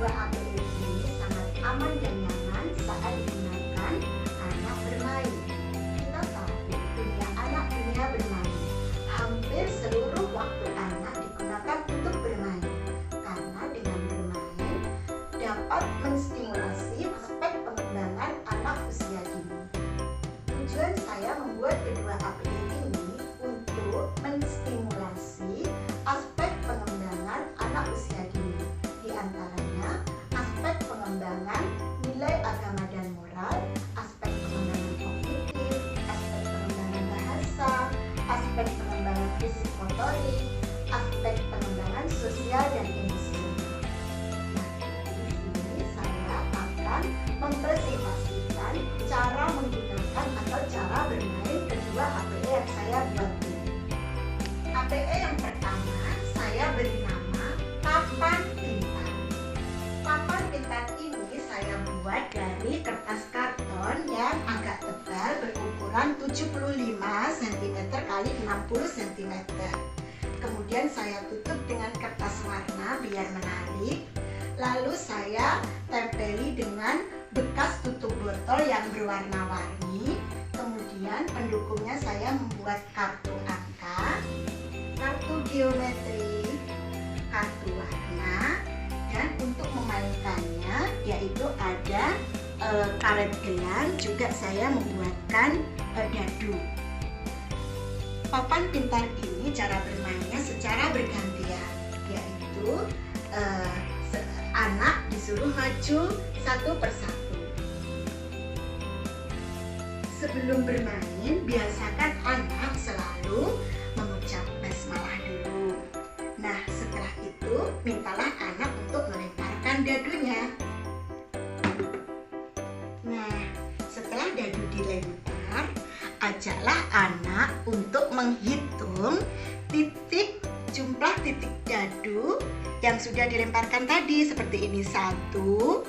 APD ini sangat aman dan nyaman saat digunakan anak bermain. Kita tahu dunia anak dunia bermain. Hampir seluruh waktu anak digunakan untuk bermain. Karena dengan bermain dapat menstimulasi aspek pengembangan anak usia dini. Tujuan saya membuat kedua APD ini untuk menstimulasi aspek pengembangan anak usia dini. Di antaranya aspek pengembangan nilai agama dan moral, aspek pengembangan kognitif, aspek pengembangan bahasa, aspek pengembangan fisik motorik, aspek pengembangan sosial dan emosional. Nah, di sini saya akan mempresentasikan cara menggunakan atau cara bermain kedua APD yang saya buat ini. APD yang pertama saya beri nama papan pintar. Papan pintar ini saya buat dari kertas karton yang agak tebal berukuran 75 cm x 60 cm. Kemudian saya tutup dengan kertas warna biar menarik. Lalu saya tempeli dengan bekas tutup botol yang berwarna-warni. Kemudian pendukungnya saya membuat kartu angka, kartu geometri, kartu warna, dan untuk memainkannya yaitu ada karet gelang, juga saya membuatkan dadu. Papan pintar ini cara bermainnya secara bergantian, yaitu anak disuruh maju satu persatu. Sebelum bermain, biasakan anak selalu mengucap basmalah dulu. Nah, setelah itu mintalah anak untuk melemparkan dadunya. Nah, setelah dadu dilempar, ajaklah anak untuk menghitung jumlah titik dadu yang sudah dilemparkan tadi, seperti ini: 1, 2,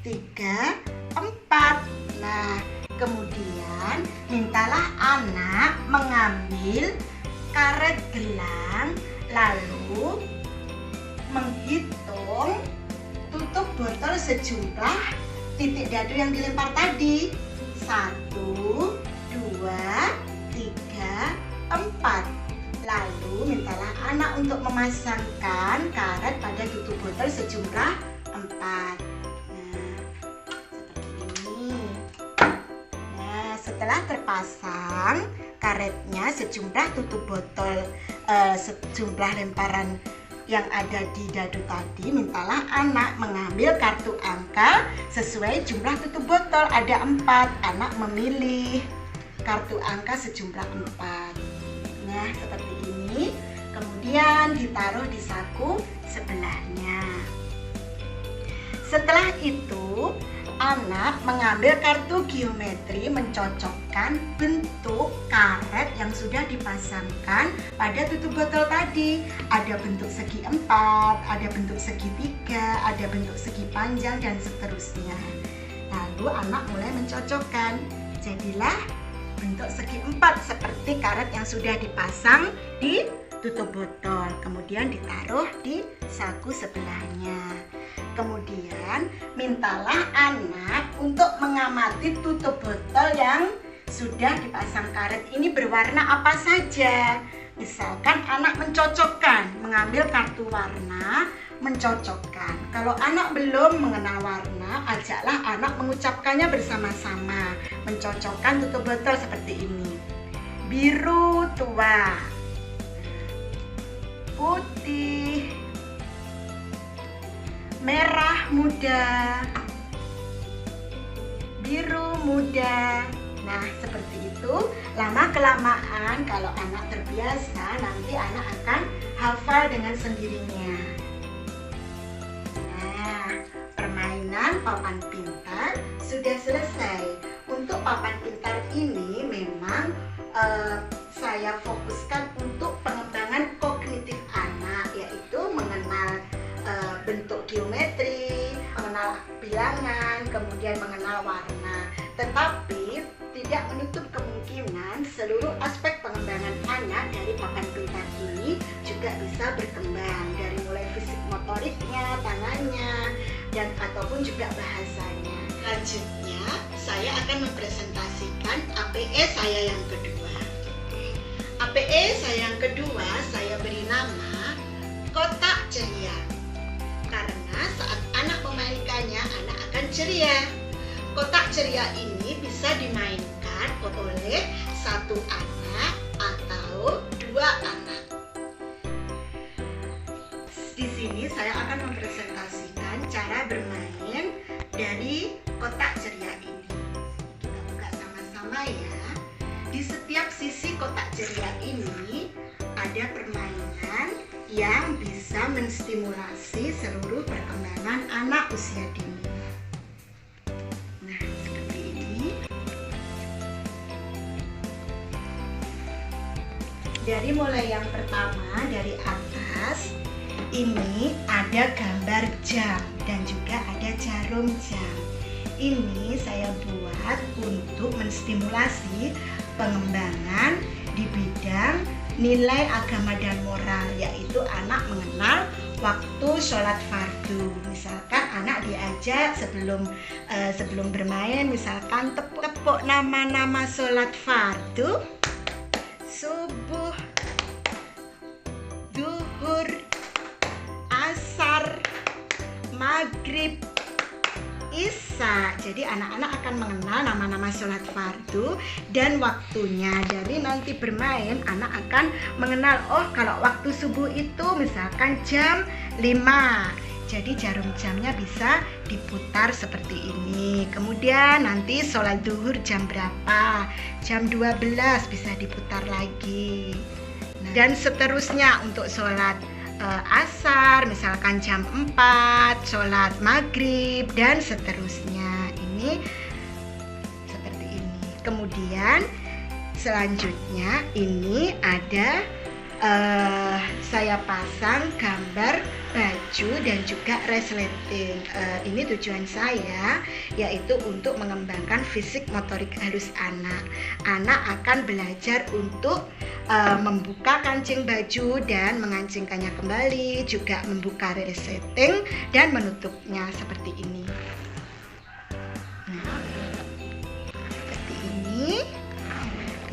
3, 4. Nah, kemudian mintalah anak mengambil karet gelang lalu menghitung tutup botol sejumlah titik dadu yang dilempar tadi: 1, 2, 3, 4. Lalu mintalah anak untuk memasangkan karet pada tutup botol sejumlah 4. Nah, seperti ini. Nah, setelah terpasang karetnya sejumlah tutup botol, sejumlah lemparan yang ada di dadu tadi, mintalah anak mengambil kartu angka sesuai jumlah tutup botol. Ada 4, anak memilih kartu angka sejumlah 4. Nah, seperti ini. Kemudian ditaruh di saku sebelahnya. Setelah itu, anak mengambil kartu geometri, mencocokkan bentuk karet yang sudah dipasangkan pada tutup botol tadi. Ada bentuk segi 4, ada bentuk segi 3, ada bentuk segi panjang, dan seterusnya. Lalu anak mulai mencocokkan. Jadilah bentuk segi 4 seperti karet yang sudah dipasang di tutup botol. Kemudian ditaruh di saku sebelahnya. Kemudian mintalah anak untuk mengamati tutup botol yang sudah dipasang karet ini berwarna apa saja. Misalkan anak mencocokkan, mengambil kartu warna, mencocokkan. Kalau anak belum mengenal warna, ajaklah anak mengucapkannya bersama-sama. Mencocokkan tutup botol seperti ini: biru tua, putih, merah muda, biru muda. Nah, seperti itu. Lama-kelamaan kalau anak terbiasa, nanti anak akan hafal dengan sendirinya. Nah, permainan papan pintar sudah selesai. Untuk papan pintar ini memang saya fokuskan untuk pengembangan kognitif anak, yaitu mengenal bentuk geometri, mengenal bilangan, kemudian mengenal warna. Tetapi tidak menutup kemungkinan seluruh aspek pengembangan anak dari papan pintar ini juga bisa berkembang, dari mulai fisik motoriknya, tangannya, dan ataupun juga bahasanya. Selanjutnya, saya akan mempresentasikan APE saya yang kedua. APE saya yang kedua saya beri nama kotak ceria. Karena saat anak memainkannya, anak akan ceria. Kotak ceria ini bisa dimainkan oleh satu anak atau dua anak. Di sini saya akan mempresentasikan cara bermain dari kotak ceria ini. Kita buka sama-sama ya. Di setiap sisi kotak ceria ini ada permainan yang bisa menstimulasi seluruh perkembangan anak usia dini. Nah, seperti ini. Dari mulai yang pertama dari atas, ini ada gambar jam dan juga ada jarum jam. Ini saya buat untuk menstimulasi pengembangan di bidang nilai agama dan moral, yaitu anak mengenal waktu sholat fardu. Misalkan anak diajak sebelum bermain, misalkan tepuk nama-nama sholat fardu: subuh, duhur, asar, maghrib, isya. Jadi anak-anak akan mengenal nama-nama sholat fardu dan waktunya. Dari nanti bermain, anak akan mengenal, oh kalau waktu subuh itu misalkan jam 5. Jadi jarum jamnya bisa diputar seperti ini. Kemudian nanti sholat duhur jam berapa? Jam 12 bisa diputar lagi. Dan seterusnya untuk sholat asar, misalkan jam 4, sholat maghrib, dan seterusnya. Ini seperti ini. Kemudian selanjutnya ini ada saya pasang gambar baju dan juga resleting. Ini tujuan saya yaitu untuk mengembangkan fisik motorik halus anak. Anak akan belajar untuk membuka kancing baju dan mengancingkannya kembali, juga membuka resleting dan menutupnya seperti ini. Nah, seperti ini.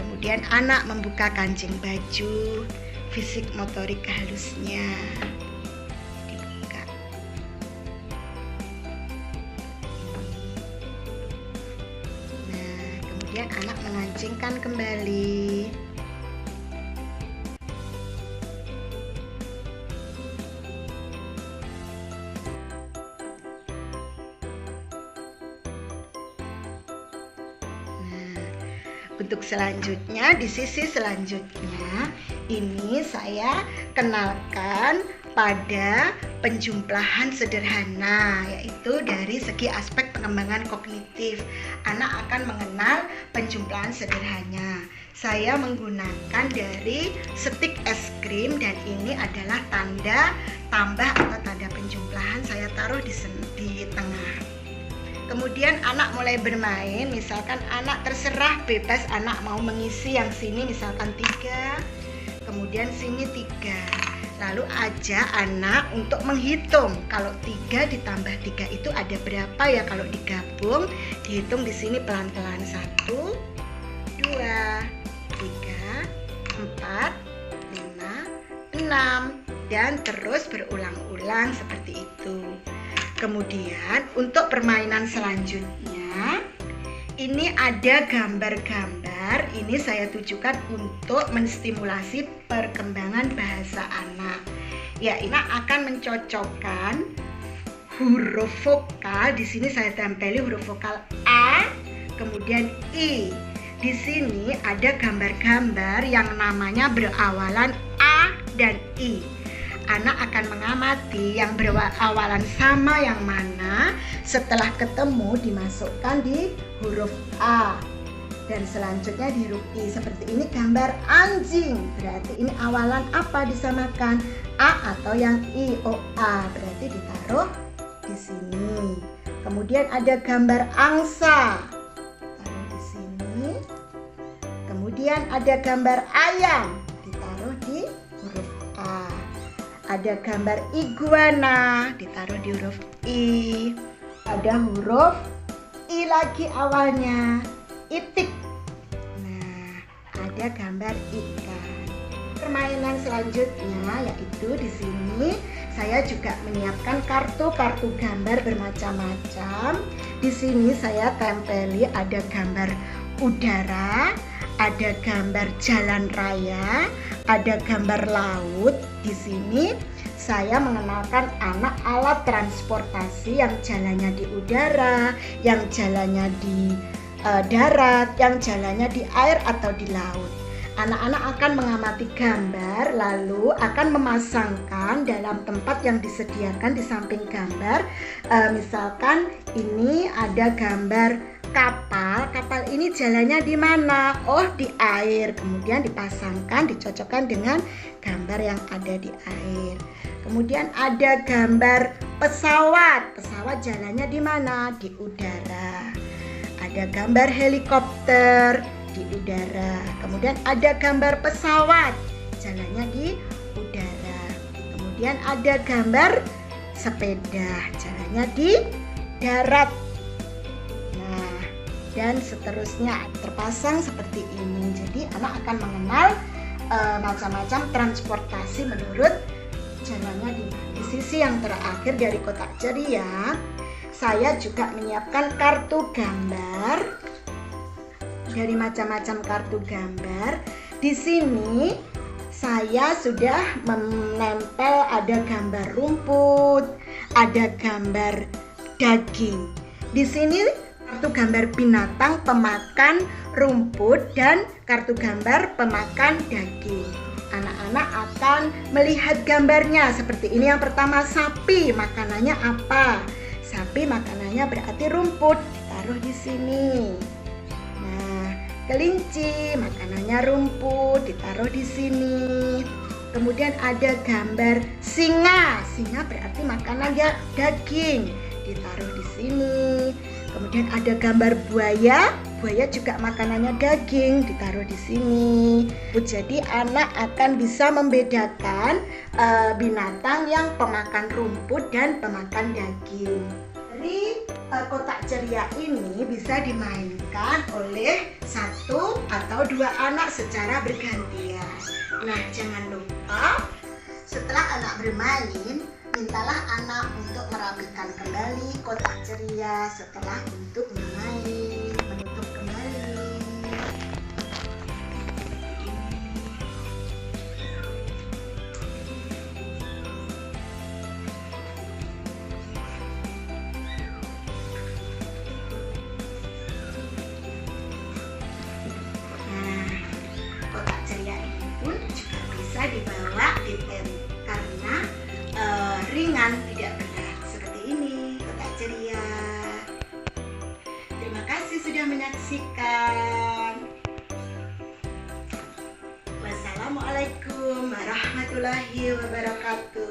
Kemudian anak membuka kancing baju, fisik motorik halusnya dibuka. Nah, kemudian anak mengancingkan kembali. Untuk selanjutnya, di sisi selanjutnya ini saya kenalkan pada penjumlahan sederhana, yaitu dari segi aspek pengembangan kognitif. Anak akan mengenal penjumlahan sederhana. Saya menggunakan dari stik es krim dan ini adalah tanda tambah atau tanda penjumlahan, saya taruh di tengah. Kemudian anak mulai bermain, misalkan anak terserah bebas, anak mau mengisi yang sini misalkan 3, kemudian sini 3. Lalu ajak anak untuk menghitung, kalau 3 ditambah 3 itu ada berapa ya kalau digabung, dihitung di sini pelan-pelan. 1, 2, 3, 4, 5, 6 dan terus berulang-ulang seperti itu. Kemudian untuk permainan selanjutnya, ini ada gambar-gambar. Ini saya tujukan untuk menstimulasi perkembangan bahasa anak. Ya, ini akan mencocokkan huruf vokal. Di sini saya tempeli huruf vokal A, kemudian I. Di sini ada gambar-gambar yang namanya berawalan A dan I. Anak akan mengamati yang berawalan sama yang mana, setelah ketemu dimasukkan di huruf A dan selanjutnya di huruf I. Seperti ini gambar anjing, berarti ini awalan apa disamakan, A atau yang I. Oh, A berarti ditaruh di sini. Kemudian ada gambar angsa, taruh di sini. Kemudian ada gambar ayam, ditaruh di huruf A. Ada gambar iguana, ditaruh di huruf I. Ada huruf I lagi awalnya, itik. Nah, ada gambar ikan. Permainan selanjutnya yaitu di sini saya juga menyiapkan kartu-kartu gambar bermacam-macam. Di sini saya tempeli ada gambar udara, ada gambar jalan raya, ada gambar laut. Di sini saya mengenalkan anak alat transportasi yang jalannya di udara, yang jalannya di darat, yang jalannya di air atau di laut. Anak-anak akan mengamati gambar lalu akan memasangkan dalam tempat yang disediakan di samping gambar. Misalkan ini ada gambar kapal. Kapal ini jalannya di mana? Oh, di air. Kemudian dipasangkan, dicocokkan dengan gambar yang ada di air. Kemudian ada gambar pesawat. Pesawat jalannya di mana? Di udara. Ada gambar helikopter di udara. Kemudian ada gambar pesawat, jalannya di udara. Kemudian ada gambar sepeda, jalannya di darat. Nah, dan seterusnya terpasang seperti ini. Jadi anak akan mengenal macam-macam transportasi menurut jalannya di mana. Di sisi yang terakhir dari kotak ceria, saya juga menyiapkan kartu gambar dari macam-macam kartu gambar. Di sini saya sudah menempel ada gambar rumput, ada gambar daging. Di sini kartu gambar binatang pemakan rumput dan kartu gambar pemakan daging. Anak-anak akan melihat gambarnya seperti ini. Yang pertama, sapi, makanannya apa? Sapi makanannya berarti rumput, ditaruh di sini. Kelinci, makanannya rumput, ditaruh di sini. Kemudian ada gambar singa. Singa berarti makanannya daging, ditaruh di sini. Kemudian ada gambar buaya. Buaya juga makanannya daging, ditaruh di sini. Jadi anak akan bisa membedakan binatang yang pemakan rumput dan pemakan daging. Dari kotak ceria ini bisa dimainkan oleh satu atau dua anak secara bergantian. Nah, jangan lupa setelah anak bermain, mintalah anak untuk merapikan kembali kotak ceria setelah untuk bermain, menutup kembali. Dibawa di pen karena ringan, tidak berat. Seperti ini kotak ceria. Terima kasih sudah menyaksikan. Wassalamualaikum warahmatullahi wabarakatuh.